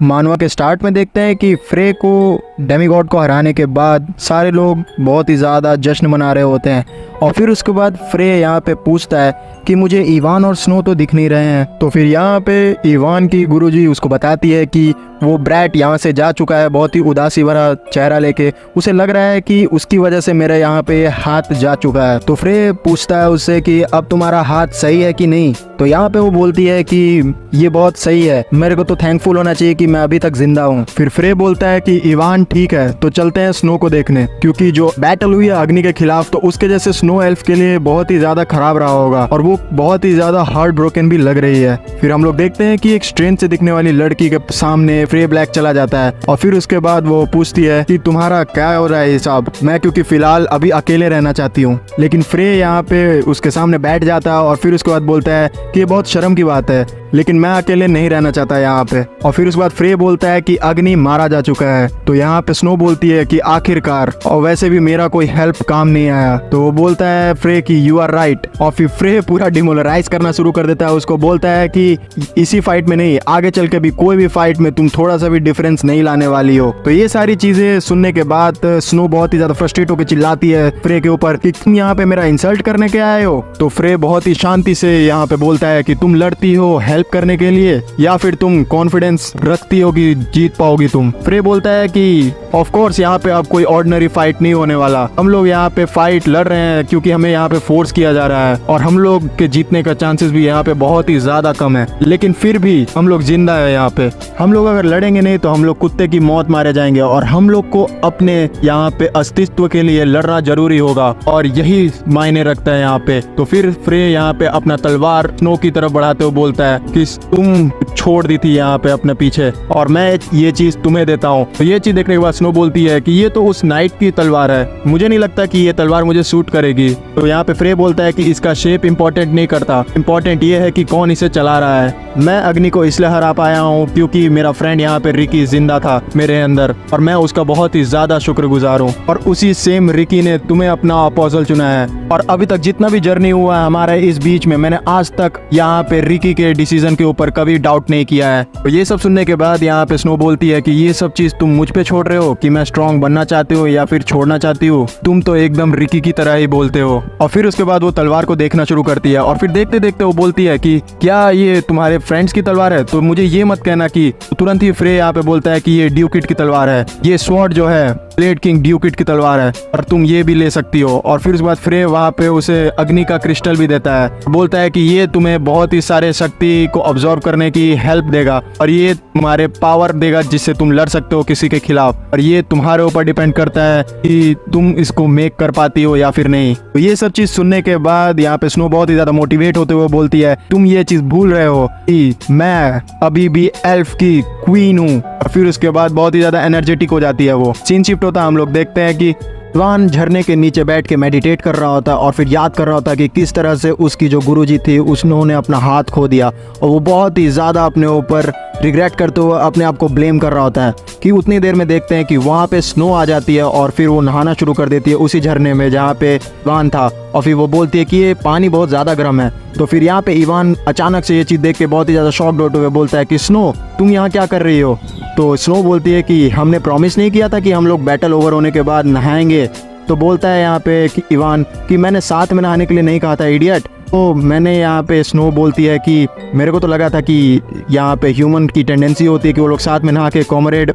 मानवा के स्टार्ट में देखते हैं कि फ्रे को डेमीगॉड को हराने के बाद सारे लोग बहुत ही ज़्यादा जश्न मना रहे होते हैं और फिर उसके बाद फ्रे यहाँ पे पूछता है कि मुझे इवान और स्नो तो दिख नहीं रहे हैं। तो फिर यहाँ पे इवान की गुरुजी उसको बताती है कि वो ब्रैट यहाँ से जा चुका है, बहुत ही उदासी भरा चेहरा लेके। उसे लग रहा है कि उसकी वजह से मेरा यहाँ पे हाथ जा चुका है। तो फ्रे पूछता है उससे कि अब तुम्हारा हाथ सही है कि नहीं। तो यहाँ पे वो बोलती है कि ये बहुत सही है, मेरे को तो थैंकफुल होना चाहिए कि मैं अभी तक जिंदा हूँ। फिर फ्रे बोलता है कि इवान ठीक है, तो चलते हैं स्नो को देखने, क्योंकि जो बैटल हुई है अग्नि के खिलाफ तो उसके जैसे स्नो एल्फ के लिए बहुत ही ज्यादा खराब रहा होगा और वो बहुत ही ज्यादा हार्ट ब्रोकन भी लग रही है। फिर हम लोग देखते हैं कि एक स्ट्रेन से दिखने वाली लड़की के सामने फ्रे ब्लैक चला जाता है और फिर उसके बाद वो पूछती है कि तुम्हारा क्या हो रहा है हिसाब, मैं क्योंकि फिलहाल अभी अकेले रहना चाहती हूँ। लेकिन फ्रे यहाँ पे उसके सामने बैठ जाता है और फिर उसके बाद बोलता है कि ये बहुत शर्म की बात है, लेकिन मैं अकेले नहीं रहना चाहता यहाँ पे। और फिर उसके बाद फ्रे बोलता है कि अग्नि मारा जा चुका है। तो यहाँ पे स्नो बोलती है कि आखिरकार, और वैसे भी मेरा कोई हेल्प काम नहीं आया। तो वो बोलता है फ्रे कि यू आर राइट। और फिर फ्रे पूरा डिमोलराइज करना शुरू कर देता है उसको, बोलता है कि इसी फाइट में नहीं, आगे चल के भी कोई भी फाइट में तुम थोड़ा सा भी डिफरेंस नहीं लाने वाली हो। तो ये सारी चीजें सुनने के बाद स्नो बहुत ही ज्यादा फ्रस्ट्रेट होकर चिल्लाती है फ्रे के ऊपर कि तुम यहाँ पे मेरा इंसल्ट करने के आए हो। तो फ्रे बहुत ही शांति से यहाँ पे बोलता है कि तुम लड़ती हो हेल्प करने के लिए या फिर तुम कॉन्फिडेंस रखती हो कि जीत पाओगी तुम। फ्रे बोलता है कि ऑफ कोर्स यहाँ पे अब कोई ऑर्डिनरी फाइट नहीं होने वाला, हम लोग यहाँ पे फाइट लड़ रहे हैं क्योंकि हमें यहाँ पे फोर्स किया जा रहा है और हम लोग के जीतने का चांसेस भी यहाँ पे बहुत ही ज्यादा कम है, लेकिन फिर भी हम लोग जिंदा है यहाँ पे। हम लोग अगर लड़ेंगे नहीं तो हम लोग कुत्ते की मौत मारे जाएंगे और हम लोग को अपने यहाँ पे अस्तित्व के लिए लड़ना जरूरी होगा और यही मायने रखता है यहाँ पे। तो फिर फ्रे यहाँ पे अपना तलवार स्नो की तरफ बढ़ाते हुए बोलता है कि तुम छोड़ दी थी यहाँ पे अपने पीछे और मैं ये चीज तुम्हें देता हूँ। तो ये चीज देखने के बाद स्नो बोलती है कि ये तो उस नाइट की तलवार है, मुझे नहीं लगता कि ये तलवार मुझे सूट करेगी। तो यहाँ पे फ्रे बोलता है कि इसका शेप इंपॉर्टेंट नहीं करता, इंपॉर्टेंट ये है कि कौन इसे चला रहा है। मैं अग्नि को इसलिए हरा पाया हूँ क्योंकि मेरा फ्रेंड यहाँ पे रिकी जिंदा था मेरे अंदर और मैं उसका बहुत ही ज्यादा शुक्रगुजार हूँ और उसी सेम रिकी ने तुम्हें अपना अपोजल चुना है। और अभी तक जितना भी जर्नी हुआ है हमारे इस बीच में, मैंने आज तक यहाँ पे रिकी के डिसीजन के ऊपर कभी डाउट नहीं किया है। तो ये सब सुनने के बाद यहाँ पे स्नो बोलती है कि ये सब चीज तुम मुझ पे छोड़ रहे हो कि मैं स्ट्रांग बनना चाहती हूँ या फिर छोड़ना चाहती हूँ, तुम तो एकदम रिकी की तरह ही बोलते हो। और फिर उसके बाद वो तलवार को देखना शुरू करती है और फिर देखते देखते वो बोलती है कि क्या ये तुम्हारे फ्रेंड्स की तलवार है, तो मुझे ये मत कहना कि। तुरंत ही फ्रे यहाँ पे बोलता है कि ये ड्यूकिट की तलवार है, ये स्वॉर्ड जो है ब्लेड किंग ड्यूकिट की तलवार है और तुम ये भी ले सकती हो। और फिर उसके बाद फ्रे वहाँ पे उसे अग्नि का क्रिस्टल भी देता है, बोलता है कि ये तुम्हें बहुत ही सारे शक्ति को ऑब्जर्व करने की हेल्प देगा और ये तुम्हारे पावर देगा जिससे तुम लड़ सकते हो किसी के खिलाफ और ये तुम्हारे ऊपर डिपेंड करता है कि तुम इसको मेक कर पाती हो या फिर नहीं। तो ये सब चीज सुनने के बाद यहाँ पे स्नो बहुत ही ज्यादा मोटिवेट होते हुए बोलती है तुम ये चीज भूल रहे हो कि मैं अभी भी एल्फ की क्वीन हूँ। और फिर उसके बाद बहुत ही ज्यादा एनर्जेटिक हो जाती है वो। सीन शिफ्ट होता है, हम लोग देखते हैं कि इवान झरने के नीचे बैठ के मेडिटेट कर रहा होता और फिर याद कर रहा होता कि किस तरह से उसकी जो गुरुजी थी उन्होंने अपना हाथ खो दिया और वो बहुत ही ज़्यादा अपने ऊपर रिग्रेट करते हुए अपने आप को ब्लेम कर रहा होता है। कि उतनी देर में देखते हैं कि वहाँ पे स्नो आ जाती है और फिर वो नहाना शुरू कर देती है उसी झरने में जहाँ पे इवान था और फिर वो बोलती है कि ये पानी बहुत ज़्यादा गर्म है। तो फिर यहाँ पे इवान अचानक से ये चीज़ देख के बहुत ही ज़्यादा शॉक्ड होते हुए बोलता है कि स्नो तुम यहाँ क्या कर रही हो। तो स्नो बोलती है कि हमने प्रॉमिस नहीं किया था कि हम लोग बैटल ओवर होने के बाद नहाएंगे। तो बोलता है यहाँ पे कि इवान कि मैंने साथ में नहाने के लिए नहीं कहा था इडियट। तो मैंने यहाँ पे स्नो बोलती है कि मेरे को तो लगा था कि यहाँ पे ह्यूमन की टेंडेंसी होती है कि वो लोग साथ में नहा के कॉमरेड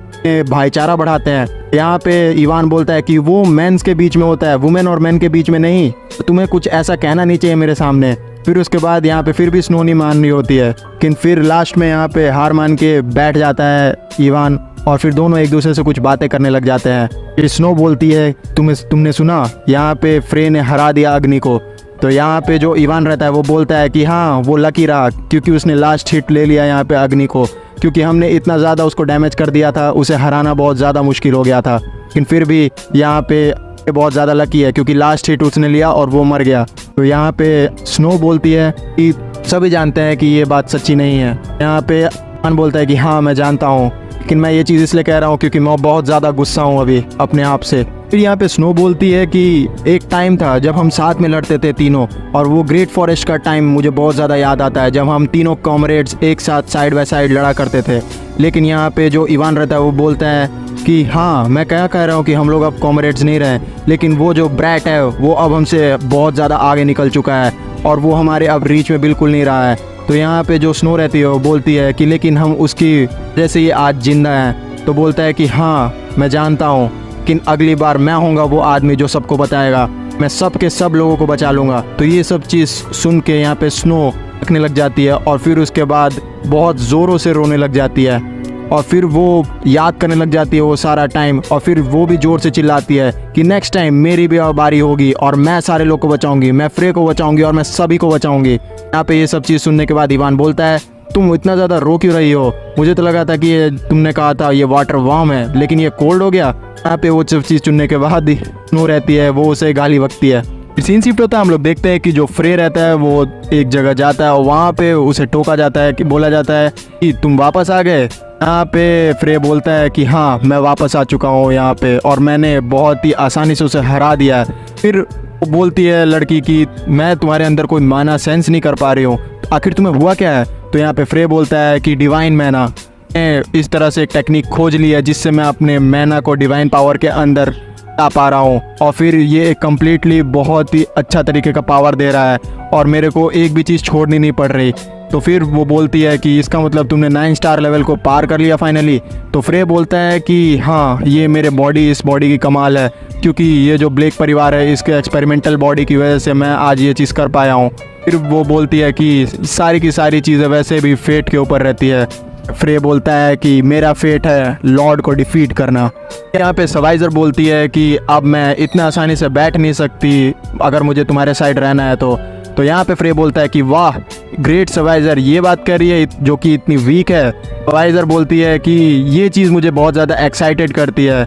भाईचारा बढ़ाते हैं। यहाँ पे इवान बोलता है कि वो मेंस के बीच में होता है, वुमेन और मेन के बीच में नहीं। तो तुम्हें कुछ ऐसा कहना नहीं चाहिए मेरे सामने। फिर उसके बाद यहाँ पे फिर भी स्नो नहीं मान रही होती है, लेकिन फिर लास्ट में यहाँ पे हार मान के बैठ जाता है इवान और फिर दोनों एक दूसरे से कुछ बातें करने लग जाते हैं। फिर स्नो बोलती है तुमने सुना यहाँ पे फ्रे ने हरा दिया अग्नि को। तो यहाँ पे जो इवान रहता है वो बोलता है कि हाँ वो लकी रहा क्योंकि उसने लास्ट हिट ले लिया यहाँ पे अग्नि को, क्योंकि हमने इतना ज़्यादा उसको डैमेज कर दिया था, उसे हराना बहुत ज़्यादा मुश्किल हो गया था। लेकिन फिर भी यहाँ पे बहुत ज़्यादा लकी है क्योंकि लास्ट हिट उसने लिया और वो मर गया। तो यहाँ पे स्नो बोलती है कि सभी जानते हैं कि ये बात सच्ची नहीं है। यहाँ पे इवान बोलता है कि हाँ मैं जानता हूँ, लेकिन मैं ये चीज़ इसलिए कह रहा हूँ क्योंकि मैं बहुत ज़्यादा गुस्सा हूँ अभी अपने आप से। फिर यहाँ पे स्नो बोलती है कि एक टाइम था जब हम साथ में लड़ते थे तीनों, और वो ग्रेट फॉरेस्ट का टाइम मुझे बहुत ज़्यादा याद आता है जब हम तीनों कॉमरेड्स एक साथ साइड बाय साइड लड़ा करते थे। लेकिन यहाँ पे जो इवान रहता है वो बोलता है कि हाँ मैं क्या कह रहा हूँ कि हम लोग अब कॉमरेड्स नहीं रहे, लेकिन वो जो ब्रैट है वो अब हमसे बहुत ज़्यादा आगे निकल चुका है और वो हमारे अब रीच में बिल्कुल नहीं रहा है। तो यहाँ पे जो स्नो रहती है वो बोलती है कि लेकिन हम उसकी जैसे ये आज जिंदा हैं। तो बोलता है कि हाँ मैं जानता हूँ, लेकिन अगली बार मैं होऊंगा वो आदमी जो सबको बताएगा, मैं सब के सब लोगों को बचा लूँगा। तो ये सब चीज़ सुन के यहाँ पे स्नो रखने लग जाती है और फिर उसके बाद बहुत ज़ोरों से रोने लग जाती है और फिर वो याद करने लग जाती है वो सारा टाइम और फिर वो भी ज़ोर से चिल्लाती है कि नेक्स्ट टाइम मेरी भी बारी होगी और मैं सारे लोग को बचाऊंगी, मैं फ्रे को बचाऊंगी और मैं सभी को बचाऊंगी। यहाँ पे ये सब चीज़ सुनने के बाद इवान बोलता है तुम इतना ज़्यादा रो क्यों रही हो, मुझे तो लगा था कि ये तुमने कहा था ये वाटर वार्म है लेकिन ये कोल्ड हो गया। यहाँ पे वो सब चीज़ सुनने के बाद स्नो रहती है वो उसे गाली बकती है। सीन शिफ्ट होता है, हम लोग देखते हैं कि जो फ्रे रहता है वो एक जगह जाता है और वहाँ पे उसे टोका जाता है कि बोला जाता है कि तुम वापस आ गए। यहाँ पे फ्रे बोलता है कि हाँ मैं वापस आ चुका हूँ यहाँ पे और मैंने बहुत ही आसानी से उसे हरा दिया है। फिर वो बोलती है लड़की कि मैं तुम्हारे अंदर कोई माना सेंस नहीं कर पा रही हूँ, आखिर तुम्हें हुआ क्या है। तो यहाँ पे फ्रे बोलता है कि डिवाइन मैना, मैं इस तरह से एक टेक्निक खोज ली है जिससे मैं अपने मैना को डिवाइन पावर के अंदर आ पा रहा हूँ और फिर ये कम्प्लीटली बहुत ही अच्छा तरीके का पावर दे रहा है और मेरे को एक भी चीज़ छोड़नी नहीं पड़ रही। तो फिर वो बोलती है कि इसका मतलब तुमने 9 स्टार लेवल को पार कर लिया फाइनली। तो फ्रे बोलता है कि हाँ ये मेरे इस बॉडी की कमाल है, क्योंकि ये जो ब्लेक परिवार है इसके एक्सपेरिमेंटल बॉडी की वजह से मैं आज ये चीज़ कर पाया हूँ। फिर वो बोलती है कि सारी की सारी चीज़ें वैसे भी फेट के ऊपर रहती है। फ्रे बोलता है कि मेरा फेट है लॉर्ड को डिफीट करना। यहाँ पे सवाइजर बोलती है कि अब मैं इतना आसानी से बैठ नहीं सकती अगर मुझे तुम्हारे साइड रहना है तो यहाँ पे फ्रे बोलता है कि वाह ग्रेट सवाइजर ये बात कर रही है जो कि इतनी वीक है। सवाइजर बोलती है कि ये चीज़ मुझे बहुत ज़्यादा एक्साइटेड करती है,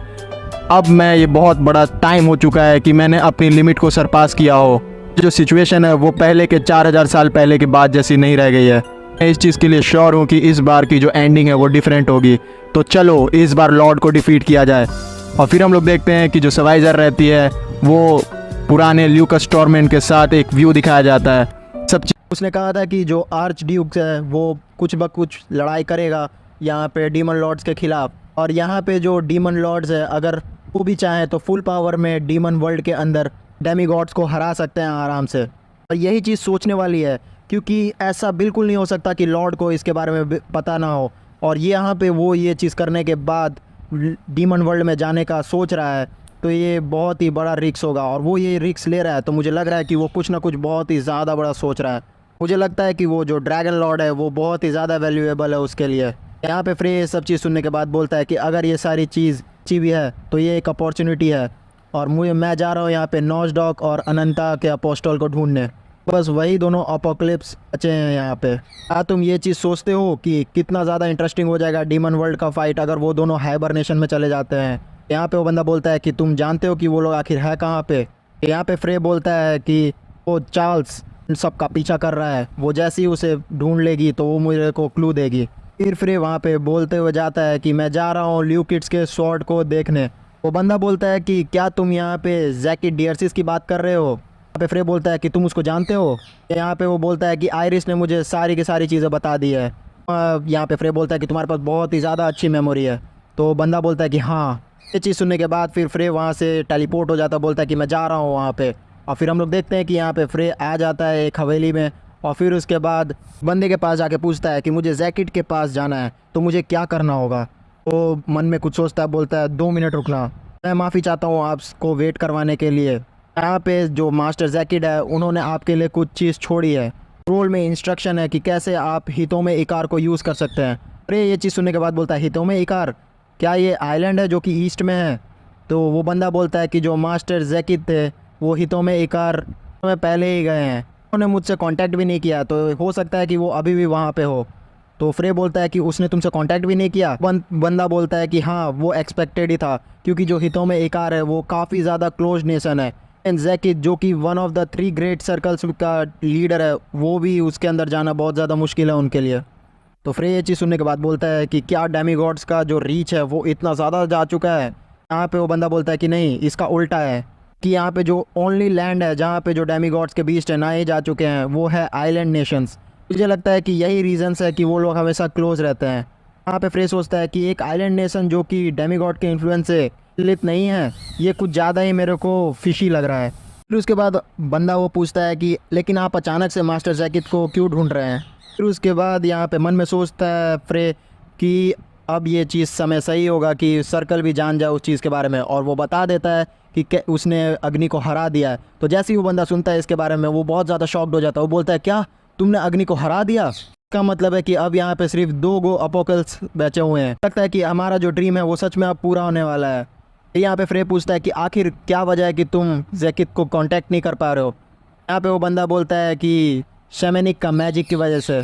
अब मैं ये बहुत बड़ा टाइम हो चुका है कि मैंने अपनी लिमिट को सरपास किया हो। जो सिचुएशन है वो पहले के 4000 साल पहले की बात जैसी नहीं रह गई है। मैं इस चीज़ के लिए श्योर हूँ कि इस बार की जो एंडिंग है वो डिफरेंट होगी, तो चलो इस बार लॉर्ड को डिफीट किया जाए। और फिर हम लोग देखते हैं कि जो सवाइजर रहती है वो पुराने ल्यूकस टॉर्मेंट के साथ एक व्यू दिखाया जाता है। सब उसने कहा था कि जो आर्च ड्यूक्स है वो कुछ ब कुछ लड़ाई करेगा यहाँ पे डीमन लॉर्ड्स के खिलाफ, और यहाँ पे जो डीमन लॉर्ड्स है अगर वो भी चाहे तो फुल पावर में डीमन वर्ल्ड के अंदर डेमीगॉड्स को हरा सकते हैं आराम से। और यही चीज़ सोचने वाली है, क्योंकि ऐसा बिल्कुल नहीं हो सकता कि लॉर्ड को इसके बारे में पता ना हो। और ये यहाँ पे वो ये चीज़ करने के बाद डीमन वर्ल्ड में जाने का सोच रहा है, तो ये बहुत ही बड़ा रिस्क होगा और वो ये रिस्क ले रहा है। तो मुझे लग रहा है कि वो कुछ ना कुछ बहुत ही ज़्यादा बड़ा सोच रहा है। मुझे लगता है कि वो जो ड्रैगन लॉर्ड है वो बहुत ही ज़्यादा वैल्यूएबल है उसके लिए। यहाँ पे फ्रे ये सब चीज़ सुनने के बाद बोलता है कि अगर ये सारी चीज़ अच्छी भी है तो ये एक अपॉर्चुनिटी है और मैं जा रहा हूँ यहाँ पे नॉजडॉक और अनंता के अपोस्टल को ढूंढने। बस वही दोनों अपोकलिप्स बचे हैं यहाँ पे। क्या तुम ये चीज़ सोचते हो कि कितना ज़्यादा इंटरेस्टिंग हो जाएगा डीमन वर्ल्ड का फाइट अगर वो दोनों हाइबरनेशन में चले जाते हैं। यहाँ पे वो बंदा बोलता है कि तुम जानते हो कि वो लोग आखिर है कहाँ पे। यहाँ पे फ्रे बोलता है कि वो चार्ल्स सबका पीछा कर रहा है, वो जैसे ही उसे ढूंढ लेगी तो वो मुझे को क्लू देगी। फिर फ्रे वहाँ पे बोलते हुए जाता है कि मैं जा रहा हूँ ल्यूकिड्स के स्वॉर्ड को देखने। वो बंदा बोलता है कि क्या तुम यहाँ पे जैकी डियर्सिस की बात कर रहे हो। यहाँ पे फ्रे बोलता है कि तुम उसको जानते हो। यहाँ पे वो बोलता है कि आयरिस ने मुझे सारी की सारी चीज़ें बता दी है। यहाँ पे फ्रे बोलता है कि तुम्हारे पास बहुत ही ज़्यादा अच्छी मेमोरी है। तो बंदा बोलता है कि हाँ। ये चीज़ सुनने के बाद फिर फ्रे वहाँ से टेलीपोर्ट हो जाता है, बोलता है कि मैं जा रहा हूँ वहाँ पे। और फिर हम लोग देखते हैं कि यहाँ पे फ्रे आ जाता है एक हवेली में और फिर उसके बाद बंदे के पास जाके पूछता है कि मुझे जैकेट के पास जाना है तो मुझे क्या करना होगा। तो मन में कुछ सोचता है, बोलता है 2 मिनट रुकना, मैं माफ़ी चाहता हूँ आपको वेट करवाने के लिए। यहाँ पे जो मास्टर जैकेट है उन्होंने आपके लिए कुछ चीज़ छोड़ी है, रोल में इंस्ट्रक्शन है कि कैसे आप हितोमे इकार को यूज़ कर सकते हैं। फ्रे ये चीज़ सुनने के बाद बोलता है हितोमे इकार, क्या ये आइलैंड है जो कि ईस्ट में है। तो वो बंदा बोलता है कि जो मास्टर जैकेट थे वो हितोमे इकार में पहले ही गए हैं, उन्होंने मुझसे कांटेक्ट भी नहीं किया, तो हो सकता है कि वो अभी भी वहाँ पे हो। तो फ्रे बोलता है कि उसने तुमसे कांटेक्ट भी नहीं किया। बंदा बोलता है कि हाँ वो एक्सपेक्टेड ही था, क्योंकि जो हितोमे इकार है वो काफ़ी ज़्यादा क्लोज नेशन है। एंड जैकिट जो कि one of the 3 great circles का लीडर है, वो भी उसके अंदर जाना बहुत ज़्यादा मुश्किल है उनके लिए। तो फ्रे ये चीज़ सुनने के बाद बोलता है कि क्या डेमीगॉड्स का जो रीच है वो इतना ज़्यादा जा चुका है। यहाँ पे वो बंदा बोलता है कि नहीं, इसका उल्टा है कि यहाँ पे जो ओनली लैंड है जहाँ पे जो डेमीगॉड्स के बीच ना ही जा चुके हैं वो है आइलैंड नेशंस। मुझे लगता है कि यही रीज़न्स है कि वो लोग हमेशा क्लोज रहते हैं। यहाँ पे फ्रे सोचता है कि एक आइलैंड नेशन जो कि डेमीगॉड के इन्फ्लुएंस से लित नहीं है, ये कुछ ज़्यादा ही मेरे को फिशी लग रहा है। फिर उसके बाद बंदा वो पूछता है कि लेकिन आप अचानक से मास्टर जैकेट को क्यों ढूंढ रहे हैं। फिर उसके बाद यहाँ पे मन में सोचता है फ्रे कि अब ये चीज़ समय सही होगा कि सर्कल भी जान जाए उस चीज़ के बारे में, और वो बता देता है कि उसने अग्नि को हरा दिया है। तो जैसे ही वो बंदा सुनता है इसके बारे में, वो बहुत ज़्यादा शॉक्ड हो जाता है। वो बोलता है क्या तुमने अग्नि को हरा दिया? इसका मतलब है कि अब यहाँ पे सिर्फ 2 गो अपोकल्स बचे हुए हैं। लगता है कि हमारा जो ड्रीम है वो सच में अब पूरा होने वाला है। यहाँ पे फ्रे पूछता है कि आखिर क्या वजह है कि तुम जैकित को कांटेक्ट नहीं कर पा रहे हो। यहाँ पे वो बंदा बोलता है कि शैमनिक का मैजिक की वजह से।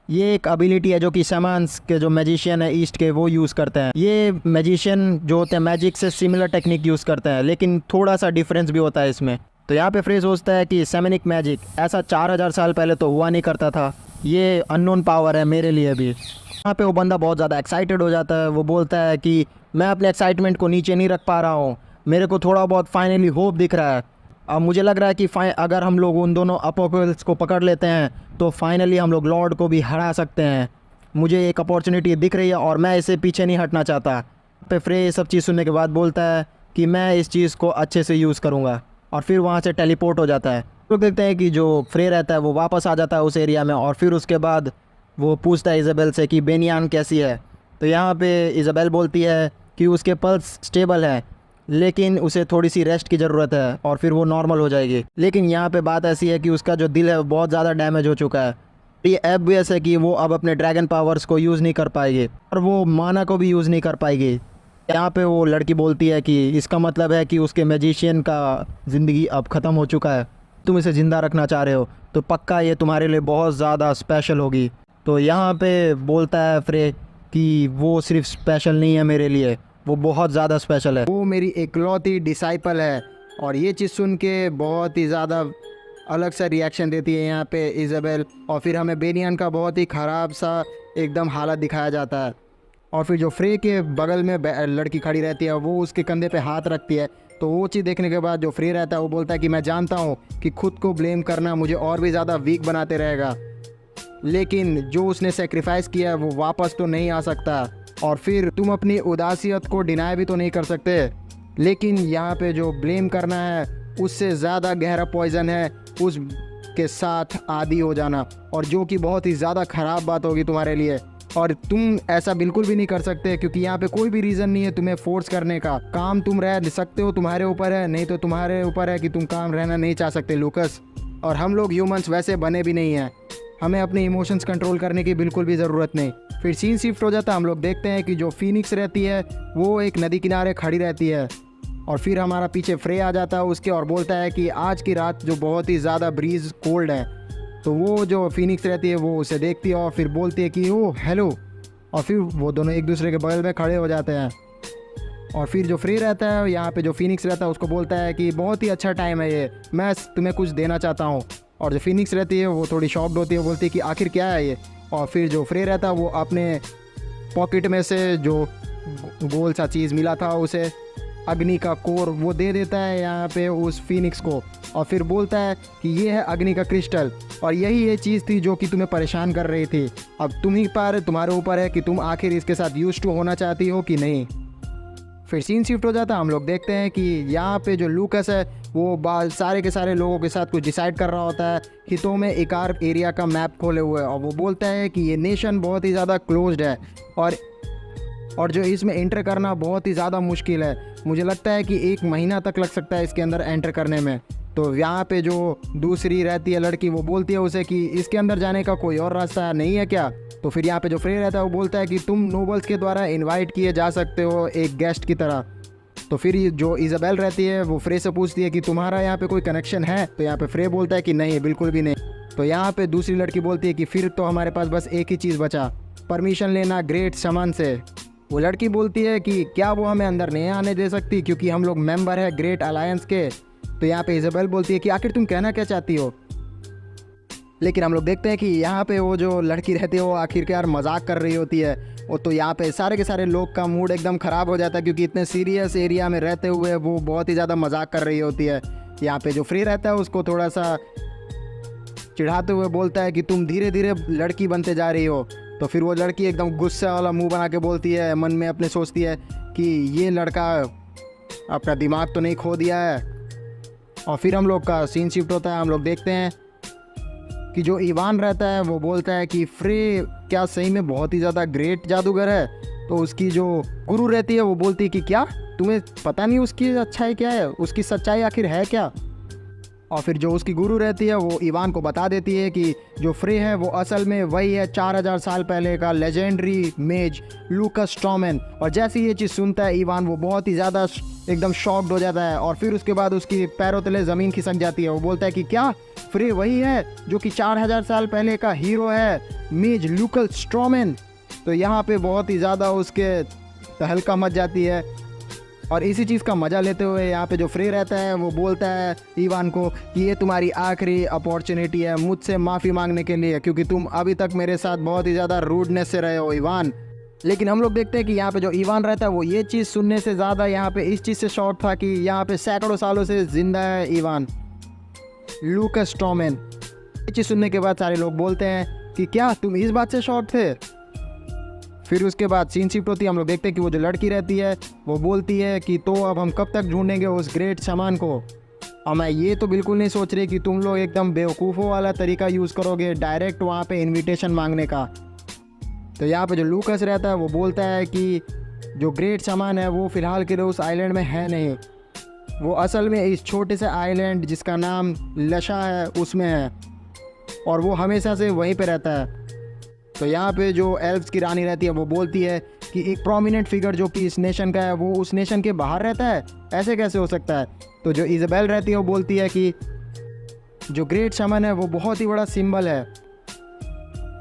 ये एक एबिलिटी है जो कि शमान्स के जो मैजिशियन है ईस्ट के वो यूज़ करते हैं। ये मैजिशियन जो होते हैं मैजिक से सिमिलर टेक्निक यूज़ करते हैं, लेकिन थोड़ा सा डिफरेंस भी होता है इसमें। तो यहाँ पे फ्रे सोचता है कि शैमनिक मैजिक ऐसा 4000 साल पहले तो हुआ नहीं करता था, ये अननोन पावर है मेरे लिए भी। यहाँ पे वो बंदा बहुत ज़्यादा एक्साइटेड हो जाता है। वो बोलता है कि मैं अपने एक्साइटमेंट को नीचे नहीं रख पा रहा हूँ, मेरे को थोड़ा बहुत फाइनली होप दिख रहा है। अब मुझे लग रहा है कि अगर हम लोग उन दोनों अपोकलिप्स को पकड़ लेते हैं तो फाइनली हम लोग लॉर्ड को भी हरा सकते हैं। मुझे एक अपॉर्चुनिटी दिख रही है और मैं इसे पीछे नहीं हटना चाहता। पे फ्रे ये सब चीज़ सुनने के बाद बोलता है कि मैं इस चीज़ को अच्छे से यूज़ करूँगा, और फिर वहाँ से टेलीपोर्ट हो जाता है। तो देखते हैं कि जो फ्रे रहता है वो वापस आ जाता है उस एरिया में, और फिर उसके बाद वो पूछता है इज़ाबेल से कि बेनियान कैसी है। तो यहाँ पे इज़ाबेल बोलती है कि उसके पल्स स्टेबल है, लेकिन उसे थोड़ी सी रेस्ट की ज़रूरत है और फिर वो नॉर्मल हो जाएगी। लेकिन यहाँ पे बात ऐसी है कि उसका जो दिल है बहुत ज़्यादा डैमेज हो चुका है। ये ऑब्वियस है कि वो अब अपने ड्रैगन पावर्स को यूज़ नहीं कर पाएगी और वो माना को भी यूज़ नहीं कर पाएगी। यहाँ पे वो लड़की बोलती है कि इसका मतलब है कि उसके मैजिशियन का ज़िंदगी अब ख़त्म हो चुका है, तुम इसे ज़िंदा रखना चाह रहे हो तो पक्का ये तुम्हारे लिए बहुत ज़्यादा स्पेशल होगी। तो यहाँ पे बोलता है फ्रे कि वो सिर्फ स्पेशल नहीं है मेरे लिए, वो बहुत ज़्यादा स्पेशल है, वो मेरी इकलौती डिसाइपल है। और ये चीज़ सुन के बहुत ही ज़्यादा अलग सा रिएक्शन देती है यहाँ पे इज़ाबेल। और फिर हमें बेनियान का बहुत ही ख़राब सा एकदम हालत दिखाया जाता है। और फिर जो फ्रे के बगल में लड़की खड़ी रहती है वो उसके कंधे पे हाथ रखती है। तो वो चीज़ देखने के बाद जो फ्रे रहता है वो बोलता है कि मैं जानता हूँ कि खुद को ब्लेम करना मुझे और भी ज़्यादा वीक बनाते रहेगा, लेकिन जो उसने सेक्रीफाइस किया है वो वापस तो नहीं आ सकता। और फिर तुम अपनी उदासियत को डिनाई भी तो नहीं कर सकते, लेकिन यहाँ पे जो ब्लेम करना है उससे ज़्यादा गहरा पॉइजन है उसके साथ आदी हो जाना, और जो कि बहुत ही ज़्यादा ख़राब बात होगी तुम्हारे लिए। और तुम ऐसा बिल्कुल भी नहीं कर सकते क्योंकि यहाँ पे कोई भी रीज़न नहीं है तुम्हें फोर्स करने का। काम तुम रह सकते हो, तुम्हारे ऊपर है, नहीं तो तुम्हारे ऊपर है कि तुम काम रहना नहीं चाह सकते लूकस। और हम लोग ह्यूमंस वैसे बने भी नहीं हैं, हमें अपने इमोशंस कंट्रोल करने की बिल्कुल भी ज़रूरत नहीं। फिर सीन शिफ्ट हो जाता है, हम लोग देखते हैं कि जो फीनिक्स रहती है वो एक नदी किनारे खड़ी रहती है, और फिर हमारा पीछे फ्रे आ जाता है उसके और बोलता है कि आज की रात जो बहुत ही ज़्यादा ब्रीज कोल्ड है। तो वो जो फीनिक्स रहती है वो उसे देखती है और फिर बोलती है कि ओ हेलो, और फिर वो दोनों एक दूसरे के बगल में खड़े हो जाते हैं। और फिर जो फ्री रहता है यहाँ पे जो फीनिक्स रहता है उसको बोलता है कि बहुत ही अच्छा टाइम है ये, मैं तुम्हें कुछ देना चाहता हूँ। और जो फीनिक्स रहती है वो थोड़ी शॉक्ड होती है, बोलती है कि आखिर क्या है ये। और फिर जो फ्रे रहता है वो अपने पॉकेट में से जो गोल सा चीज़ मिला था उसे अग्नि का कोर वो दे देता है यहाँ पे उस फीनिक्स को, और फिर बोलता है कि ये है अग्नि का क्रिस्टल, और यही ये चीज़ थी जो कि तुम्हें परेशान कर रही थी। अब तुम्हारे ऊपर है कि तुम आखिर इसके साथ यूज्ड टू होना चाहती हो कि नहीं। फिर सीन शिफ्ट हो जाता है, हम लोग देखते हैं कि यहाँ पे जो लूकस है वो सारे के सारे लोगों के साथ कुछ डिसाइड कर रहा होता है। हितों में इकार एरिया का मैप खोले हुए है, और वो बोलता है कि ये नेशन बहुत ही ज़्यादा क्लोज्ड है और जो इसमें एंटर करना बहुत ही ज़्यादा मुश्किल है। मुझे लगता है कि 1 महीना तक लग सकता है इसके अंदर एंटर करने में। तो यहाँ पे जो दूसरी रहती है लड़की वो बोलती है उसे कि इसके अंदर जाने का कोई और रास्ता नहीं है क्या। तो फिर यहाँ पे जो फ्रे रहता है वो बोलता है कि तुम नोबल्स के द्वारा इनवाइट किए जा सकते हो एक गेस्ट की तरह। तो फिर जो इज़ाबेल रहती है वो फ्रे से पूछती है कि तुम्हारा यहाँ पे कोई कनेक्शन है। तो यहाँ पे फ्रे बोलता है कि नहीं, बिल्कुल भी नहीं। तो यहाँ पे दूसरी लड़की बोलती है कि फिर तो हमारे पास बस एक ही चीज़ बचा, परमिशन लेना ग्रेट शमान से। वो लड़की बोलती है कि क्या वो हमें अंदर नहीं आने दे सकती क्योंकि हम लोग मेंबर है ग्रेट अलायंस के। तो यहाँ पे इज़ाबेल बोलती है कि आखिर तुम कहना क्या चाहती हो। लेकिन हम लोग देखते हैं कि यहाँ पे वो जो लड़की रहती है वो आखिरकार मजाक कर रही होती है। और तो यहाँ पे सारे के सारे लोग का मूड एकदम ख़राब हो जाता है क्योंकि इतने सीरियस एरिया में रहते हुए वो बहुत ही ज़्यादा मजाक कर रही होती है। यहाँ पे जो फ्री रहता है उसको थोड़ा सा चिढ़ाते हुए बोलता है कि तुम धीरे धीरे लड़की बनते जा रही हो, तो फिर वो लड़की एकदम गुस्सा वाला मुंह बना के बोलती है, मन में अपने सोचती है कि ये लड़का अपना दिमाग तो नहीं खो दिया है। और फिर हम लोग का सीन शिफ्ट होता है। हम लोग देखते हैं कि जो इवान रहता है वो बोलता है कि फ्रे क्या सही में बहुत ही ज़्यादा ग्रेट जादूगर है। तो उसकी जो गुरु रहती है वो बोलती है कि क्या तुम्हें पता नहीं उसकी अच्छाई क्या है, उसकी सच्चाई आखिर है क्या। और फिर जो उसकी गुरु रहती है वो इवान को बता देती है कि जो फ्रे है वो असल में वही है 4000 साल पहले का लेजेंडरी मेज लूकस स्ट्रॉमैन। और जैसे ये चीज़ सुनता है इवान वो बहुत ही ज़्यादा एकदम शॉक्ड हो जाता है। और फिर उसके बाद उसकी पैरों तले ज़मीन खिसक जाती है। वो बोलता है कि क्या फ्रे वही है जो कि 4000 साल पहले का हीरो है, मेज लूकस स्ट्रॉमैन। तो यहाँ पे बहुत ही ज़्यादा उसके तहलका मच जाती है। और इसी चीज़ का मज़ा लेते हुए यहाँ पे जो फ्रे रहता है वो बोलता है इवान को कि ये तुम्हारी आखिरी अपॉर्चुनिटी है मुझसे माफ़ी मांगने के लिए, क्योंकि तुम अभी तक मेरे साथ बहुत ही ज़्यादा रूडनेस से रहे हो इवान। लेकिन हम लोग देखते हैं कि यहाँ पे जो इवान रहता है वो ये चीज़ सुनने से ज़्यादा यहाँ पे इस चीज़ से शॉर्ट था कि यहाँ पे सैकड़ों सालों से ज़िंदा है इवान लूकस स्ट्रॉमैन। ये चीज़ सुनने के बाद सारे लोग बोलते हैं कि क्या तुम इस बात से शॉर्ट थे। फिर उसके बाद सीन शिफ्ट होती है। हम लोग देखते हैं कि वो जो लड़की रहती है वो बोलती है कि तो अब हम कब तक ढूंढेंगे उस ग्रेट सामान को। और मैं ये तो बिल्कुल नहीं सोच रही कि तुम लोग एकदम बेवकूफ़ों वाला तरीका यूज़ करोगे डायरेक्ट वहाँ पे इनविटेशन मांगने का। तो यहाँ पे जो लूकस रहता है वो बोलता है कि जो ग्रेट सामान है वो फ़िलहाल के लिए उस आइलैंड में है नहीं, वो असल में इस छोटे से आइलैंड जिसका नाम लशा है उसमें है, और वो हमेशा से वहीं पे रहता है। तो यहाँ पे जो एल्फ्स की रानी रहती है वो बोलती है कि एक प्रोमिनेंट फिगर जो कि इस नेशन का है वो उस नेशन के बाहर रहता है, ऐसे कैसे हो सकता है। तो जो इज़ाबेल रहती है वो बोलती है कि जो ग्रेट शमन है वो बहुत ही बड़ा सिंबल है,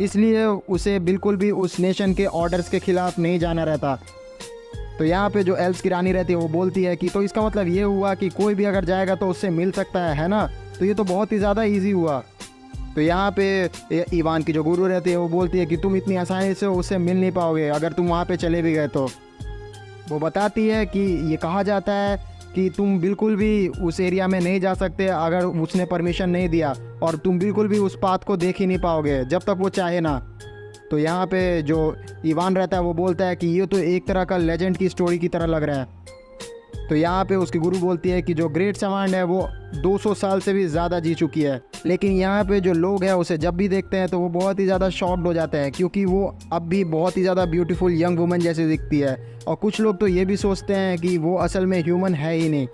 इसलिए उसे बिल्कुल भी उस नेशन के ऑर्डर्स के ख़िलाफ़ नहीं जाना रहता। तो यहाँ पे जो एल्फ्स की रानी रहती है वो बोलती है कि तो इसका मतलब ये हुआ कि कोई भी अगर जाएगा तो उससे मिल सकता है ना। तो ये तो बहुत ही ज़्यादा ईजी हुआ। तो यहाँ पे इवान की जो गुरु रहती है वो बोलती है कि तुम इतनी आसानी से उससे मिल नहीं पाओगे अगर तुम वहाँ पे चले भी गए। तो वो बताती है कि ये कहा जाता है कि तुम बिल्कुल भी उस एरिया में नहीं जा सकते अगर उसने परमिशन नहीं दिया, और तुम बिल्कुल भी उस पाथ को देख ही नहीं पाओगे जब तक वो चाहे ना। तो यहाँ पे जो इवान रहता है वो बोलता है कि ये तो एक तरह का लेजेंड की स्टोरी की तरह लग रहा है। तो यहाँ पे उसकी गुरु बोलती है कि जो ग्रेट समान है वो 200 साल से भी ज़्यादा जी चुकी है, लेकिन यहाँ पे जो लोग हैं उसे जब भी देखते हैं तो वो बहुत ही ज़्यादा शॉक्ड हो जाते हैं, क्योंकि वो अब भी बहुत ही ज़्यादा ब्यूटीफुल यंग वुमन जैसी दिखती है। और कुछ लोग तो ये भी सोचते हैं कि वो असल में ह्यूमन है ही नहीं।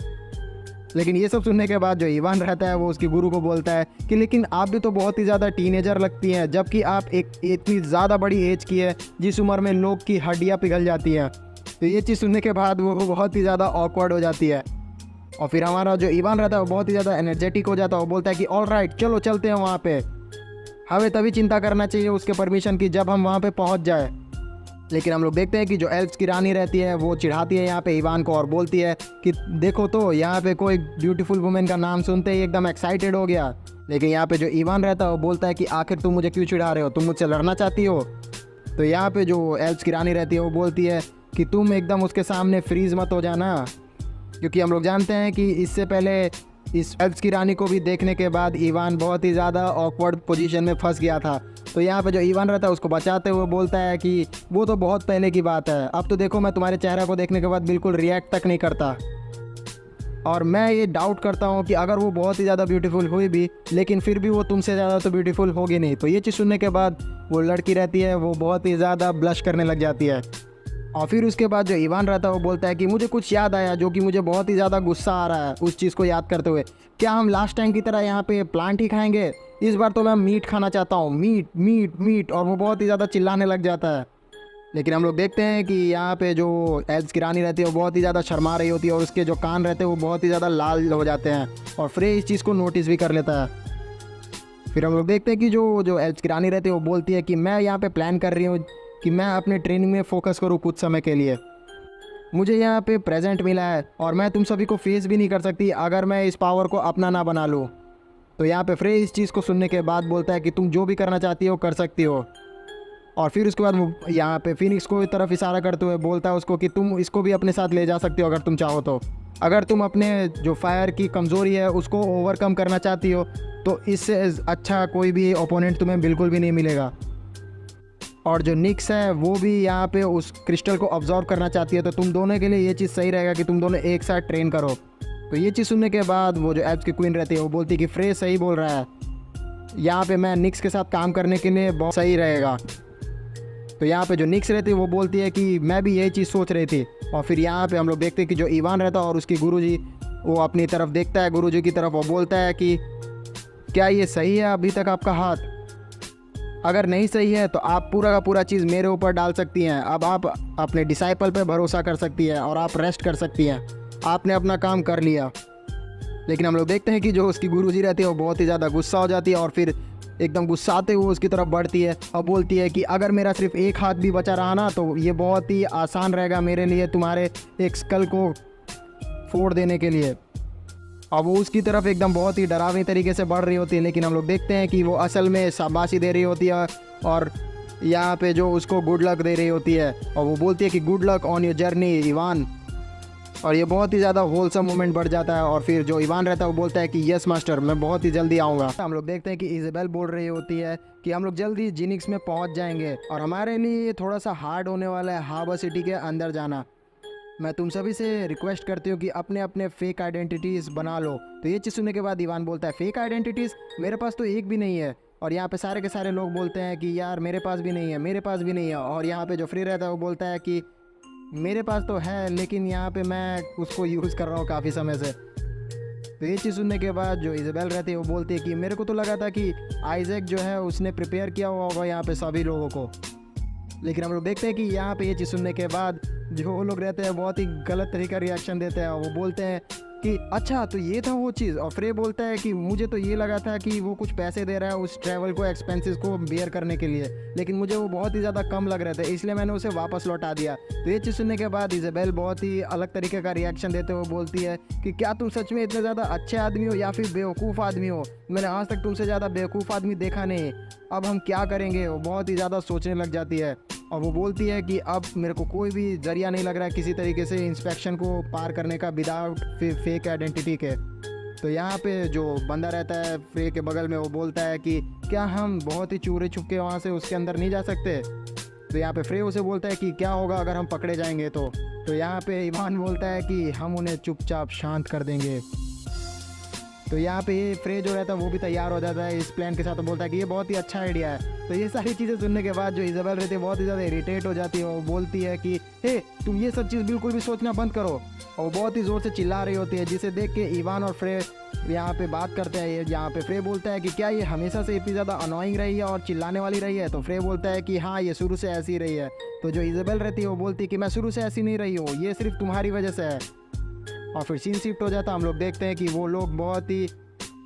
लेकिन ये सब सुनने के बाद जो इवान रहता है वो उसकी गुरु को बोलता है कि लेकिन आप भी तो बहुत ही ज़्यादा टीनेजर लगती हैं, जबकि आप एक इतनी ज़्यादा बड़ी एज की है जिस उम्र में लोग की हड्डियाँ पिघल जाती हैं। तो ये चीज़ सुनने के बाद वो बहुत ही ज़्यादा ऑकवर्ड हो जाती है। और फिर हमारा जो इवान रहता है वो बहुत ही ज़्यादा एनर्जेटिक हो जाता है। वो बोलता है कि ऑल राइट चलो चलते हैं वहाँ पे, हमें तभी चिंता करना चाहिए उसके परमिशन की जब हम वहाँ पे पहुँच जाए। लेकिन हम लोग देखते हैं कि जो एल्फ्स की रानी रहती है वो चिढ़ाती है यहाँ पे इवान को और बोलती है कि देखो तो यहाँ पे कोई ब्यूटीफुल वुमेन का नाम सुनते ही एकदम एक्साइटेड हो गया। लेकिन यहाँ पे जो इवान रहता है वो बोलता है कि आखिर तुम मुझे क्यों चिढ़ा रहे हो, तुम मुझसे लड़ना चाहती हो। तो यहाँ पे जो एल्फ्स की रानी रहती है वो बोलती है कि तुम एकदम उसके सामने फ्रीज मत हो जाना, क्योंकि हम लोग जानते हैं कि इससे पहले इस एल्फ्स की रानी को भी देखने के बाद इवान बहुत ही ज़्यादा ऑकवर्ड पोजीशन में फंस गया था। तो यहाँ पे जो इवान रहता है उसको बचाते हुए बोलता है कि वो तो बहुत पहले की बात है, अब तो देखो मैं तुम्हारे चेहरे को देखने के बाद बिल्कुल रिएक्ट तक नहीं करता। और मैं ये डाउट करता हूँ कि अगर वो बहुत ही ज़्यादा ब्यूटीफुल हुई भी, लेकिन फिर भी वो तुमसे ज़्यादा तो ब्यूटीफुल होगी नहीं। तो ये चीज़ सुनने के बाद वो लड़की रहती है वो बहुत ही ज़्यादा ब्लश करने लग जाती है। और फिर उसके बाद जो इवान रहता है वो बोलता है कि मुझे कुछ याद आया जो कि मुझे बहुत ही ज़्यादा गुस्सा आ रहा है उस चीज़ को याद करते हुए। क्या हम लास्ट टाइम की तरह यहाँ पे प्लांट ही खाएंगे? इस बार तो मैं मीट खाना चाहता हूँ, मीट मीट मीट। और वो बहुत ही ज़्यादा चिल्लाने लग जाता है। लेकिन हम लोग देखते हैं कि यहाँ पे जो एल्फ्स की रानी रहती है वो बहुत ही ज़्यादा शर्मा रही होती है और उसके जो कान रहते हैं वो बहुत ही ज़्यादा लाल हो जाते हैं। और फ्रे इस चीज़ को नोटिस भी कर लेता है। फिर हम लोग देखते हैं कि जो एल्फ्स की रानी रहती है वो बोलती है कि मैं यहाँ पे प्लान कर रही हूँ कि मैं अपने ट्रेनिंग में फोकस करूँ कुछ समय के लिए। मुझे यहाँ पे प्रेजेंट मिला है और मैं तुम सभी को फेस भी नहीं कर सकती अगर मैं इस पावर को अपना ना बना लूँ। तो यहाँ पे फ्रे इस चीज़ को सुनने के बाद बोलता है कि तुम जो भी करना चाहती हो कर सकती हो। और फिर उसके बाद वो यहाँ पे फिनिक्स को तरफ इशारा करते हुए बोलता है उसको कि तुम इसको भी अपने साथ ले जा सकती हो अगर तुम चाहो तो। अगर तुम अपने जो फायर की कमज़ोरी है उसको ओवरकम करना चाहती हो तो इससे अच्छा कोई भी ओपोनेंट तुम्हें बिल्कुल भी नहीं मिलेगा। और जो निक्स है वो भी यहाँ पे उस क्रिस्टल को ऑब्जॉर्व करना चाहती है। तो तुम दोनों के लिए ये चीज़ सही रहेगा कि तुम दोनों एक साथ ट्रेन करो। तो ये चीज़ सुनने के बाद वो जो एल्फ्स की क्वीन रहती है वो बोलती है कि फ्रे सही बोल रहा है, यहाँ पे मैं निक्स के साथ काम करने के लिए बहुत सही रहेगा। तो यहाँ पे जो निक्स रहती है वो बोलती है कि मैं भी यही चीज़ सोच रही थी। और फिर यहाँ पे हम लोग देखते हैं कि जो इवान रहता है और उसकी गुरुजी वो अपनी तरफ देखता है, गुरुजी की तरफ, वो बोलता है कि क्या ये सही है अभी तक आपका हाथ? अगर नहीं सही है तो आप पूरा का पूरा चीज़ मेरे ऊपर डाल सकती हैं। अब आप अपने डिसाइपल पे भरोसा कर सकती हैं और आप रेस्ट कर सकती हैं। आपने अपना काम कर लिया। लेकिन हम लोग देखते हैं कि जो उसकी गुरुजी रहती है वो बहुत ही ज़्यादा गुस्सा हो जाती है और फिर एकदम गुस्साते हुए उसकी तरफ बढ़ती है और बोलती है कि अगर मेरा सिर्फ एक हाथ भी बचा रहा ना तो ये बहुत ही आसान रहेगा मेरे लिए तुम्हारे एक स्कल को फोड़ देने के लिए। अब वो उसकी तरफ एकदम बहुत ही डरावनी तरीके से बढ़ रही होती है, लेकिन हम लोग देखते हैं कि वो असल में शाबाशी दे रही होती है और यहाँ पे जो उसको गुड लक दे रही होती है और वो बोलती है कि good luck on your journey Ivan. और ये बहुत ही ज़्यादा होलसम मोमेंट बढ़ जाता है और फिर जो इवान रहता है वो बोलता है कि यस मास्टर, मैं बहुत ही जल्दी आऊँगा। हम लोग देखते हैं कि इज़ाबेल बोल रही होती है कि हम लोग जल्दी जिनिक्स में पहुँच जाएंगे और हमारे लिए ये थोड़ा सा हार्ड होने वाला है हार्बर सिटी के अंदर जाना। मैं तुम सभी से रिक्वेस्ट करती हूँ कि अपने अपने फेक आइडेंटिटीज़ बना लो। तो ये चीज़ सुनने के बाद इवान बोलता है फेक आइडेंटिटीज़? मेरे पास तो एक भी नहीं है। और यहाँ पे सारे के सारे लोग बोलते हैं कि यार मेरे पास भी नहीं है, मेरे पास भी नहीं है। और यहाँ पे जो फ्री रहता है वो बोलता है कि मेरे पास तो है लेकिन यहाँ पे मैं उसको यूज़ कर रहा हूँ काफ़ी समय से। तो ये चीज़ सुनने के बाद जो इज़ाबेल रहती है वो बोलती है कि मेरे को तो लगा था कि आइजैक जो है उसने प्रिपेयर किया हुआ होगा यहाँ पे सभी लोगों को। लेकिन हम लोग देखते हैं कि यहाँ पे ये चीज़ सुनने के बाद जो वो लोग रहते हैं बहुत ही गलत तरीका रिएक्शन देते हैं। वो बोलते हैं कि अच्छा तो ये था वो चीज़। और फ्रे बोलता है कि मुझे तो ये लगा था कि वो कुछ पैसे दे रहा है उस ट्रैवल को, एक्सपेंसेस को बेयर करने के लिए, लेकिन मुझे वो बहुत ही ज़्यादा कम लग रहे थे इसलिए मैंने उसे वापस लौटा दिया। तो ये चीज़ सुनने के बाद इज़ाबेल बहुत ही अलग तरीके का रिएक्शन देते हुए बोलती है कि क्या तुम सच में इतने ज़्यादा अच्छे आदमी हो या फिर बेवकूफ़ आदमी हो? मैंने आज तक तुमसे ज़्यादा बेवकूफ़ आदमी देखा नहीं। अब हम क्या करेंगे? वो बहुत ही ज़्यादा सोचने लग जाती है और वो बोलती है कि अब मेरे को कोई भी जरिया नहीं लग रहा है किसी तरीके से इंस्पेक्शन को पार करने का विदाउट फेक आइडेंटिटी के। तो यहाँ पे जो बंदा रहता है फ्रे के बगल में वो बोलता है कि क्या हम बहुत ही चोरी छुपके वहाँ से उसके अंदर नहीं जा सकते? तो यहाँ पे फ्रे उसे बोलता है कि क्या होगा अगर हम पकड़े जाएंगे तो यहाँ पे इवान बोलता है कि हम उन्हें चुपचाप शांत कर देंगे। तो यहाँ पे ये फ्रे जो रहता है वो भी तैयार हो जाता है इस प्लान के साथ। तो बोलता है कि ये बहुत ही अच्छा आइडिया है। तो ये सारी चीज़ें सुनने के बाद जो इज़ाबेल रहती है बहुत ही ज़्यादा इरिटेट हो जाती है। वो बोलती है कि हे तुम ये सब चीज़ बिल्कुल भी सोचना बंद करो। और वो बहुत ही ज़ोर से चिल्ला रही होती है, जिसे देख के इवान और फ्रे यहाँ पे बात करते हैं। यहाँ पे फ्रे बोलता है कि क्या ये हमेशा से इतनी ज़्यादा अनोइंग रही है और चिल्लाने वाली रही है? तो फ्रे बोलता है कि हाँ ये शुरू से ऐसी रही है। तो जो इज़ाबेल रहती है वो बोलती है कि मैं शुरू से ऐसी नहीं रही हूँ, ये सिर्फ तुम्हारी वजह से है। और फिर सीन शिफ्ट हो जाता है। हम लोग देखते हैं कि वो लोग बहुत ही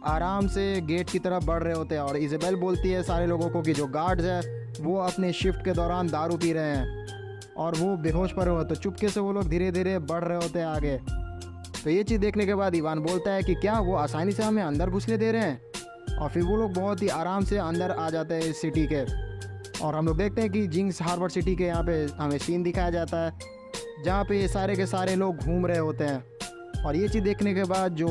आराम से गेट की तरफ बढ़ रहे होते हैं और इज़ाबेल बोलती है सारे लोगों को कि जो गार्ड्स है वो अपने शिफ्ट के दौरान दारू पी रहे हैं और वो बेहोश पड़े हुए। तो चुपके से वो लोग धीरे धीरे बढ़ रहे होते हैं आगे। तो ये चीज़ देखने के बाद इवान बोलता है कि क्या वो आसानी से हमें अंदर घुसने दे रहे हैं? और फिर वो लोग बहुत ही आराम से अंदर आ जाते हैं इस सिटी के। और हम लोग देखते हैं कि जिंक्स हार्बर सिटी के यहाँ पे हमें सीन दिखाया जाता है जहाँ पे ये सारे के सारे लोग घूम रहे होते हैं। और ये चीज़ देखने के बाद जो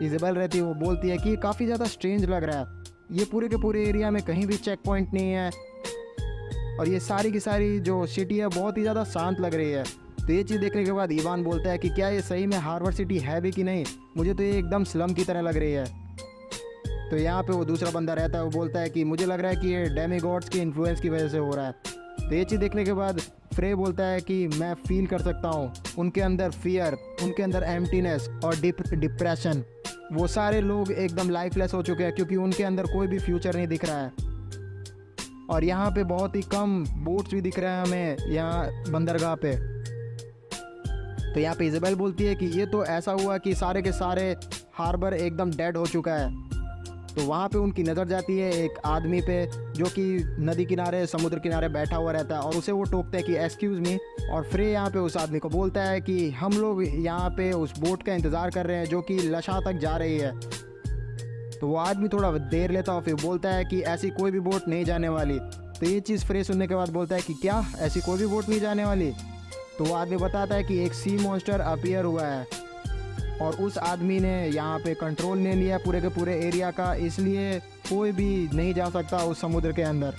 इज़ाबेल रहती है वो बोलती है कि काफ़ी ज़्यादा स्ट्रेंज लग रहा है, ये पूरे के पूरे एरिया में कहीं भी चेक पॉइंट नहीं है और ये सारी की सारी जो सिटी है बहुत ही ज़्यादा शांत लग रही है। तो ये चीज़ देखने के बाद इवान बोलता है कि क्या ये सही में हार्बर सिटी है भी कि नहीं? मुझे तो ये एकदम स्लम की तरह लग रही है। तो यहाँ पे वो दूसरा बंदा रहता है वो बोलता है कि मुझे लग रहा है कि ये डेमीगॉड्स के इन्फ्लुएंस की वजह से हो रहा है। तो ये चीज़ देखने के बाद फ्रे बोलता है कि मैं फील कर सकता हूँ उनके अंदर फियर, उनके अंदर एम्प्टीनेस और डिप्रेशन। वो सारे लोग एकदम लाइफलेस हो चुके हैं क्योंकि उनके अंदर कोई भी फ्यूचर नहीं दिख रहा है। और यहाँ पे बहुत ही कम बोट्स भी दिख रहे हैं हमें यहाँ बंदरगाह पे। तो यहाँ पे इज़ाबेल बोलती है कि ये तो ऐसा हुआ कि सारे के सारे हार्बर एकदम डेड हो चुका है। तो वहाँ पे उनकी नज़र जाती है एक आदमी पे जो कि नदी किनारे, समुद्र किनारे बैठा हुआ रहता है और उसे वो टोकते हैं कि एक्सक्यूज़ मी। और फ्रे यहाँ पे उस आदमी को बोलता है कि हम लोग यहाँ पे उस बोट का इंतज़ार कर रहे हैं जो कि लशा तक जा रही है। तो वो आदमी थोड़ा देर लेता और फिर बोलता है कि ऐसी कोई भी बोट नहीं जाने वाली। तो ये चीज़ फ्रे सुनने के बाद बोलता है कि क्या ऐसी कोई भी बोट नहीं जाने वाली? तो वो आदमी बताता है कि एक सी मॉन्स्टर अपीयर हुआ है और उस आदमी ने यहाँ पे कंट्रोल ले लिया पूरे के पूरे एरिया का, इसलिए कोई भी नहीं जा सकता उस समुद्र के अंदर।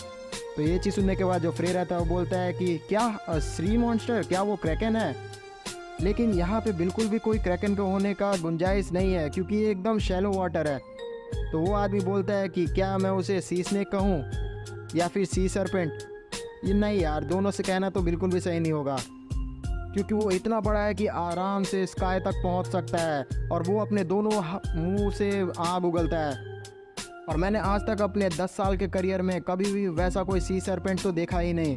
तो ये चीज़ सुनने के बाद जो फ्रे रहता है वो बोलता है कि क्या सी मॉन्स्टर, क्या वो क्रैकन है? लेकिन यहाँ पे बिल्कुल भी कोई क्रैकन का होने का गुंजाइश नहीं है क्योंकि ये एकदम शैलो वाटर है। तो वो आदमी बोलता है कि क्या मैं उसे सी स्नेक कहूँ या फिर सी सरपेंट? ये नहीं यार, दोनों से कहना तो बिल्कुल भी सही नहीं होगा क्योंकि वो इतना बड़ा है कि आराम से स्काई तक पहुंच सकता है और वो अपने दोनों मुंह से आग उगलता है। और मैंने आज तक अपने 10 साल के करियर में कभी भी वैसा कोई सी सरपेंट तो देखा ही नहीं।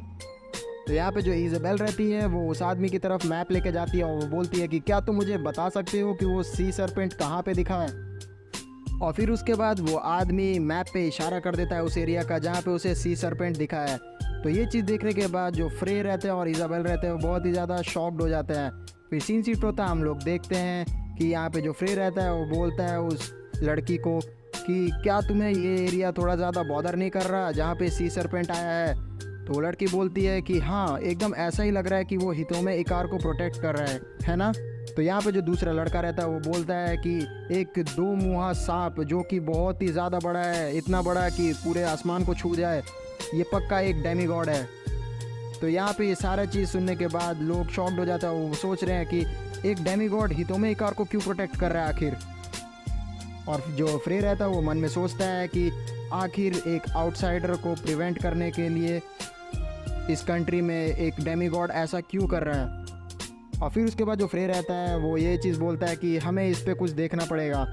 तो यहाँ पे जो इज़ाबेल रहती है वो उस आदमी की तरफ मैप लेके जाती है और वो बोलती है कि क्या तुम मुझे बता सकते हो कि वो सी सरपेंट कहाँ पे दिखा है? और फिर उसके बाद वो आदमी मैप पे इशारा कर देता है उस एरिया का जहाँ पे उसे सी सरपेंट दिखा है। तो ये चीज़ देखने के बाद जो फ्रे रहते हैं और इज़ाबेल रहते हैं वो बहुत ही ज़्यादा शॉक्ड हो जाते हैं। फिर सीन शिफ्ट होता है, हम लोग देखते हैं कि यहाँ पे जो फ्रे रहता है वो बोलता है उस लड़की को कि क्या तुम्हें ये एरिया थोड़ा ज़्यादा बॉदर नहीं कर रहा जहाँ पे सी सरपेंट आया है? तो वो लड़की बोलती है कि हाँ, एकदम ऐसा ही लग रहा है कि वो हितोमे इकार को प्रोटेक्ट कर रहा है ना? तो यहाँ पे जो दूसरा लड़का रहता है वो बोलता है कि एक 2 मुँहा सांप जो कि बहुत ही ज़्यादा बड़ा है, इतना बड़ा कि पूरे आसमान को छू जाए, ये पक्का एक डेमीगॉड है। तो यहाँ पे ये सारा चीज़ सुनने के बाद लोग शॉक्ड हो जाता है। वो सोच रहे हैं कि एक डेमीगॉड हितोमे इकार को क्यों प्रोटेक्ट कर रहा है आखिर। और जो फ्रे रहता है वो मन में सोचता है कि आखिर एक आउटसाइडर को प्रिवेंट करने के लिए इस कंट्री में एक डेमीगॉड ऐसा क्यों कर रहा है। और फिर उसके बाद जो फ्रे रहता है वो ये चीज़ बोलता है कि हमें इस पर कुछ देखना पड़ेगा।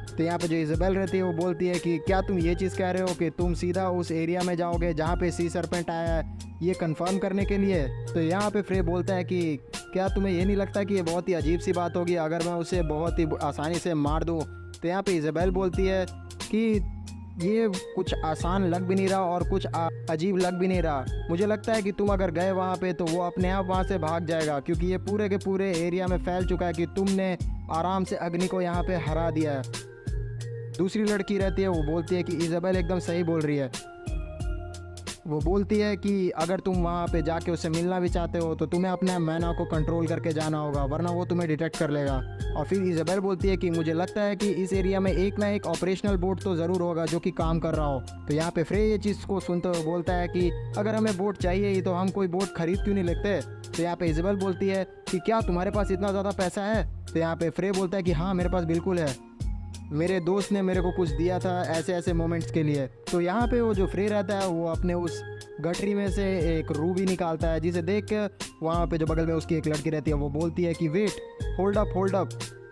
तो यहाँ पे जो इज़ाबेल रहती है वो बोलती है कि क्या तुम ये चीज़ कह रहे हो कि तुम सीधा उस एरिया में जाओगे जहाँ पे सी सरपेंट आया है, ये कंफर्म करने के लिए? तो यहाँ पे फ्रे बोलता है कि क्या तुम्हें ये नहीं लगता कि ये बहुत ही अजीब सी बात होगी अगर मैं उसे बहुत ही आसानी से मार दूँ? तो यहाँ पे इज़ाबेल बोलती है कि ये कुछ आसान लग भी नहीं रहा और कुछ अजीब लग भी नहीं रहा। मुझे लगता है कि तुम अगर गए वहाँ पे तो वो अपने आप वहाँ से भाग जाएगा क्योंकि ये पूरे के पूरे एरिया में फैल चुका है कि तुमने आराम से अग्नि को यहाँ पे हरा दिया है। दूसरी लड़की रहती है वो बोलती है कि इज़ाबेल एकदम सही बोल रही है। वो बोलती है कि अगर तुम वहाँ पे जाके उससे मिलना भी चाहते हो तो तुम्हें अपने मैना को कंट्रोल करके जाना होगा वरना वो तुम्हें डिटेक्ट कर लेगा। और फिर इज़ाबेल बोलती है कि मुझे लगता है कि इस एरिया में एक ना एक ऑपरेशनल बोट तो ज़रूर होगा जो कि काम कर रहा हो। तो यहाँ पे फ्रे ये चीज़ को सुनते हुए बोलता है कि अगर हमें बोट चाहिए ही तो हम कोई बोट खरीद क्यों नहीं लेते। तो यहाँ पे इज़ाबेल बोलती है कि क्या तुम्हारे पास इतना ज़्यादा पैसा है? तो यहाँ पे फ्रे बोलता है कि हाँ, मेरे पास बिल्कुल है, मेरे दोस्त ने मेरे को कुछ दिया था ऐसे ऐसे मोमेंट्स के लिए। तो यहाँ पे वो जो फ्रे रहता है वो अपने उस गठरी में से एक रूबी निकालता है जिसे देख के वहाँ पे जो बगल में उसकी एक लड़की रहती है वो बोलती है कि वेट, होल्ड अप,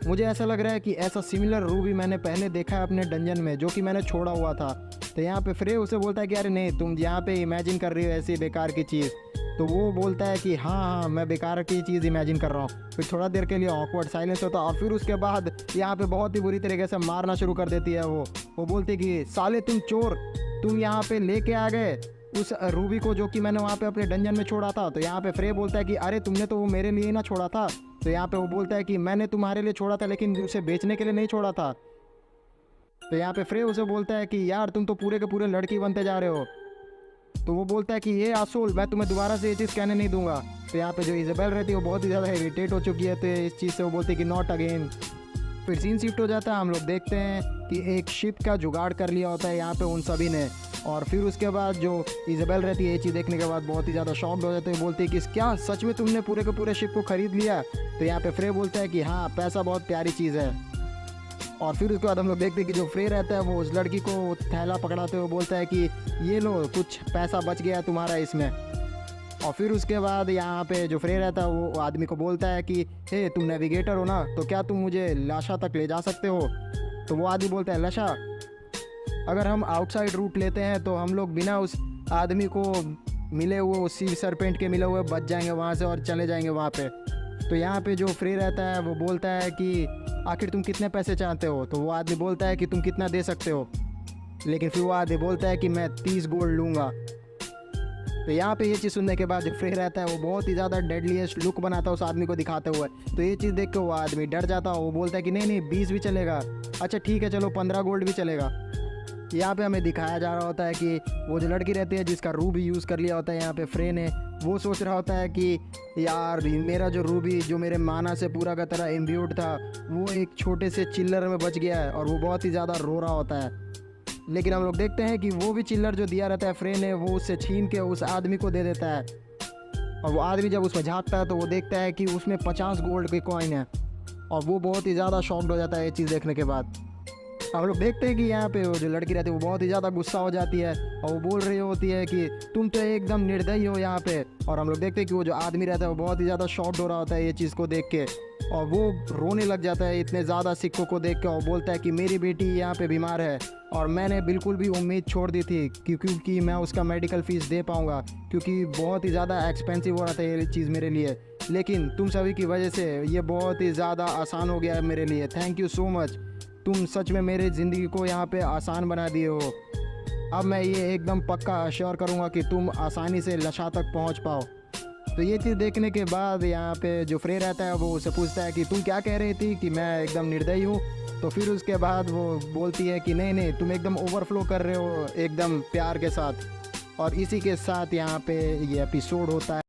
मुझे ऐसा लग रहा है कि ऐसा सिमिलर रूबी मैंने पहले देखा है अपने डंजन में जो कि मैंने छोड़ा हुआ था। तो यहाँ पे फ्रे उसे बोलता है कि अरे नहीं, तुम यहाँ पे इमेजिन कर रही हो ऐसी बेकार की चीज़। तो वो बोलता है कि हाँ, मैं बेकार की चीज़ इमेजिन कर रहा हूँ। फिर थोड़ा देर के लिए ऑकवर्ड साइलेंस होता है और फिर उसके बाद यहाँ पे बहुत ही बुरी तरीके से मारना शुरू कर देती है। वो बोलती है कि साले तुम चोर, तुम यहाँ पे लेके आ गए उस रूबी को जो कि मैंने वहाँ पे अपने डंजन में छोड़ा था। तो यहाँ पे फ्रे बोलता है कि अरे तुमने तो वो मेरे लिए ना छोड़ा था। तो यहाँ पे वो बोलता है कि मैंने तुम्हारे लिए छोड़ा था लेकिन उसे बेचने के लिए नहीं छोड़ा था। तो यहाँ पे फ्रे उसे बोलता है कि यार तुम तो पूरे के पूरे लड़की बनते जा रहे हो। तो वो बोलता है कि ये आसूल, मैं तुम्हें दोबारा से ये चीज़ कहने नहीं दूंगा। तो यहाँ पे जो इज़ाबेल रहती है वो बहुत ही ज़्यादा इरिटेट हो चुकी है तो इस चीज़ से वो बोलती है कि नॉट अगेन। फिर सीन शिफ्ट हो जाता है, हम लोग देखते हैं कि एक शिप का जुगाड़ कर लिया होता है यहाँ पे उन सभी ने। और फिर उसके बाद जो इज़ाबेल रहती है ये चीज़ देखने के बाद बहुत ही ज़्यादा शॉक्ड हो जाते हैं। बोलती है कि क्या सच में तुमने पूरे के पूरे शिप को ख़रीद लिया? तो यहाँ पे फ्रे बोलता है कि हाँ, पैसा बहुत प्यारी चीज़ है। और फिर उसके बाद हम लोग देखते हैं कि जो फ्रे रहता है वो उस लड़की को थैला पकड़ाते हुए बोलता है कि ये लो, कुछ पैसा बच गया तुम्हारा इसमें। और फिर उसके बाद यहाँ पे जो फ्रे रहता है वो आदमी को बोलता है कि हे, तुम नेविगेटर हो ना, तो क्या तुम मुझे लाशा तक ले जा सकते हो? तो वो आदमी बोलता है लाशा, अगर हम आउटसाइड रूट लेते हैं तो हम लोग बिना उस आदमी को मिले हुए, उस सी सरपेंट के मिले हुए बच जाएंगे वहाँ से और चले जाएंगे वहाँ पे। तो यहाँ पे जो फ्रे रहता है वो बोलता है कि आखिर तुम कितने पैसे चाहते हो? तो वो आदमी बोलता है कि तुम कितना दे सकते हो? लेकिन फिर वो आदमी बोलता है कि मैं 30 गोल्ड लूँगा। तो यहाँ पे ये चीज़ सुनने के बाद जो फ्रे रहता है वो बहुत ही ज़्यादा डेडलीस्ट लुक बनाता है उस आदमी को दिखाते हुए। तो ये चीज़ देख के वो आदमी डर जाता है। वो बोलता है कि नहीं 20 भी चलेगा, अच्छा ठीक है चलो 15 गोल्ड भी चलेगा। यहाँ पे हमें दिखाया जा रहा होता है कि वो जो लड़की रहती है जिसका रूबी यूज़ कर लिया होता है यहाँ पे फ्रे ने, वो सोच रहा होता है कि यार मेरा जो रूबी जो मेरे माना से पूरा का तरह इम्ब्यूड था वो एक छोटे से चिल्लर में बच गया है। और वो बहुत ही ज़्यादा रो रहा होता है। लेकिन हम लोग देखते हैं कि वो भी चिल्लर जो दिया रहता है फ्रे ने, वो उससे छीन के उस आदमी को दे देता है। और वो आदमी जब उसमें झाँकता है तो वो देखता है कि उसमें 50 गोल्ड के कॉइन है, और वो बहुत ही ज़्यादा शॉक्ड हो जाता है ये चीज़ देखने के बाद। हम लोग देखते हैं कि यहाँ पे वो जो लड़की रहती है वो बहुत ही ज़्यादा गुस्सा हो जाती है, और वो बोल रही होती है कि तुम तो एकदम निर्दयी हो यहाँ पे। और हम लोग देखते हैं कि वो जो आदमी रहता है वो बहुत ही ज़्यादा शॉक्ड हो रहा होता है ये चीज़ को देख के, और वो रोने लग जाता है इतने ज़्यादा सिक्कों को देख के, और बोलता है कि मेरी बेटी यहाँ पे बीमार है, और मैंने बिल्कुल भी उम्मीद छोड़ दी थी क्योंकि मैं उसका मेडिकल फ़ीस दे पाऊँगा, क्योंकि बहुत ही ज़्यादा एक्सपेंसिव हो रहा था ये चीज़ मेरे लिए। लेकिन तुम सभी की वजह से ये बहुत ही ज़्यादा आसान हो गया है मेरे लिए। थैंक यू सो मच, तुम सच में मेरी ज़िंदगी को यहाँ पे आसान बना दिए हो। अब मैं ये एकदम पक्का अश्योर करूँगा कि तुम आसानी से लशा तक पहुँच पाओ। तो ये चीज़ देखने के बाद यहाँ पे जो फ्रे रहता है वो उसे पूछता है कि तुम क्या कह रही थी कि मैं एकदम निर्दयी हूँ। तो फिर उसके बाद वो बोलती है कि नहीं नहीं, तुम एकदम ओवरफ्लो कर रहे हो एकदम प्यार के साथ। और इसी के साथ यहाँ पे ये एपिसोड होता है।